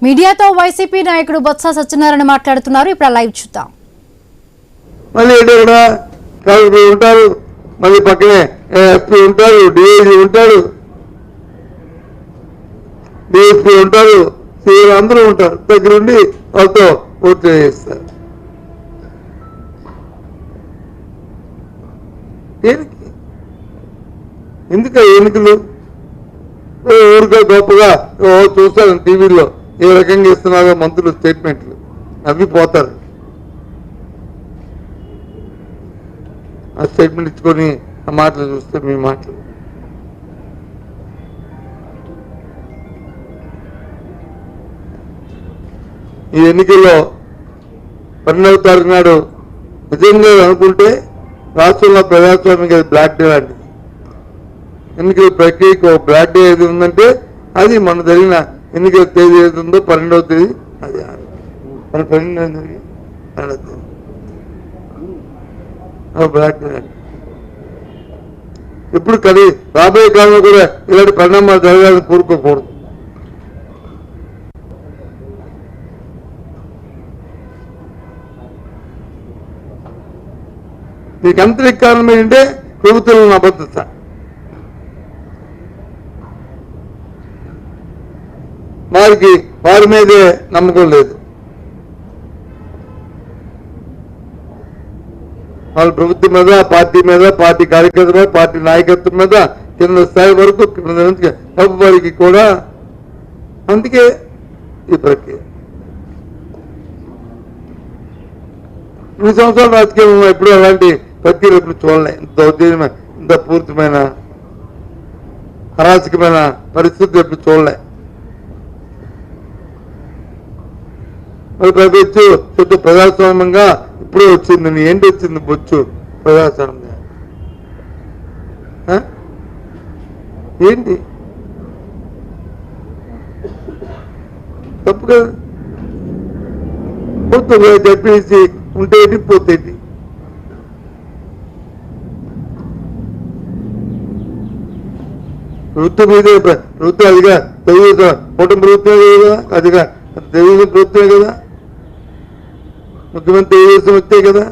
మీడియాతో వైసీపీ నాయకుడు బొత్స సత్యనారాయణ మాట్లాడుతున్నారు. ఇప్పుడు లైవ్ చూద్దాం. మళ్ళీ కలెక్టర్ ఉంటారు, మళ్ళీ పక్కనే ఎస్పీ ఉంటారు, డిఐజీ ఉంటాడు, డిఎస్పీ ఉంటారు, సీఎం అందరూ ఉంటారు. దగ్గరుండి వాళ్ళతో ఓట్లు చేస్తారు. దేనికి? ఎందుకు ఎన్నికలు? ఊరికే గొప్పగా చూస్తాను టీవీలో ఏ రకంగా ఇస్తున్నారో మంత్రులు స్టేట్మెంట్లు నవ్విపోతారు. ఆ స్టేట్మెంట్ ఇచ్చుకొని ఆ మాటలు చూస్తే మీ మాటలు ఈ ఎన్నికల్లో 12వ తారీఖు నాడు నిజంగా అనుకుంటే రాష్ట్రంలో ప్రజాస్వామ్యం బ్లాక్ డే లాంటిది. ఎన్నికల ప్రక్రియకు బ్లాక్ డే ఏది ఉందంటే అది మన జరిగిన ఎన్నికల తేదీ ఏది ఉందో 12వ తేదీ, అది 12వ బ్లాక్ డే. ఇప్పుడు రాబోయే కాలంలో కూడా ఇలాంటి పరిణామాలు జరగాలని కోరుకోకూడదు. దీనికి అంతరిక కారణం ఏంటంటే ప్రభుత్వం అబద్ధత. వారి మీదే నమ్మకం లేదు. వాళ్ళ ప్రభుత్వం మీద, పార్టీ మీద, పార్టీ కార్యకర్తల మీద, పార్టీ నాయకత్వం మీద కింద స్థాయి వరకు వారికి కూడా. అందుకే ఈ ప్రక్రియ 2 సంవత్సరాల రాజకీయం ఎప్పుడు అలాంటి ప్రక్రియలు ఎప్పుడు చూడలే. ఇంత దౌర్జన్యమైన, ఇంత పూర్తిమైన అరాచకమైన పరిస్థితులు ఎప్పుడు చూడలే. మరి ప్రభుత్వం ప్రజాస్వామ్యంగా ఇప్పుడే వచ్చింది. ఏంటి వచ్చింది బొచ్చు ప్రజాస్వామ్యంగా? ఏంటి తప్పు కదా? పోతుంది చెప్పేసి ఉంటేటి పోతేటి. ప్రభుత్వం మీదే ప్రభుత్వం అదిగా తెలుగు కూటమి ప్రభుత్వమే కదా, అదిగా తెలుగు ప్రభుత్వమే కదా, ముఖ్యమంత్రి తెలుగుదేశం వచ్చే కదా.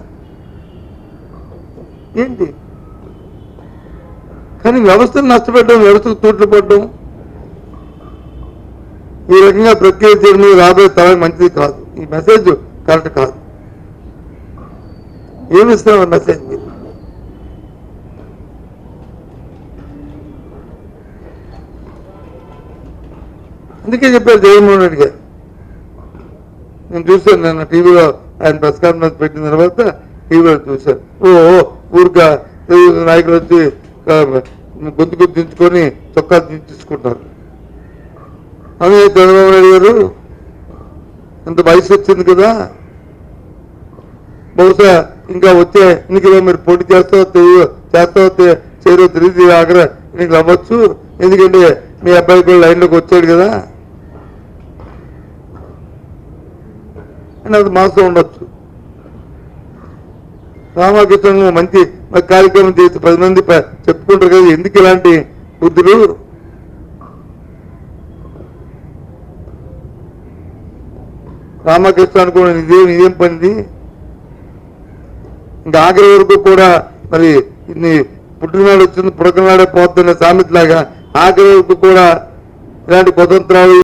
ఏంటి కానీ వ్యవస్థను నష్టపెట్టడం, వ్యవస్థకు తూట్లు పడడం, ఈ రకంగా ప్రక్రియ చేయడం రాబోయే తరానికి మంచిది కాదు. ఈ మెసేజ్ కరెక్ట్ కాదు. ఏమిస్తున్నారు మెసేజ్ మీరు? అందుకే చెప్పారు జగన్మోహన్ రెడ్డి గారు. నేను చూశాను నిన్న టీవీలో ఆయన ప్రెస్ కాన్ఫరెన్స్ పెట్టిన తర్వాత టీవీలో చూశాను. ఊరిగా తెలుగు నాయకులు వచ్చి గొంతు గుర్తించుకొని చొక్కా దించుకుంటారు. అదే చంద్రబాబు నాయుడు గారు ఇంత వయసు వచ్చింది కదా, బహుశా ఇంకా వచ్చే ఎన్నికల్లో మీరు పోటీ చేస్తావో చేయరో తెలియదు, ఆగ్ర ఎన్నికలు అవ్వచ్చు. ఎందుకంటే మీ అబ్బాయి కూడా లైన్లోకి వచ్చాడు కదా అని అది మాసం ఉండొచ్చు. రామకృష్ణ మంచి కార్యక్రమం చేసి 10 మంది చెప్పుకుంటారు కదా, ఎందుకు ఇలాంటి బుద్ధులు? రామకృష్ణ అనుకోండి, ఇదేం పనిది? ఇంకా ఆఖరి వరకు కూడా మరి ఇన్ని పుట్టిననాడు వచ్చింది పుడకనాడే పోతున్న సామెతలాగా ఆఖరి వరకు కూడా ఇలాంటి కుతంత్రాలు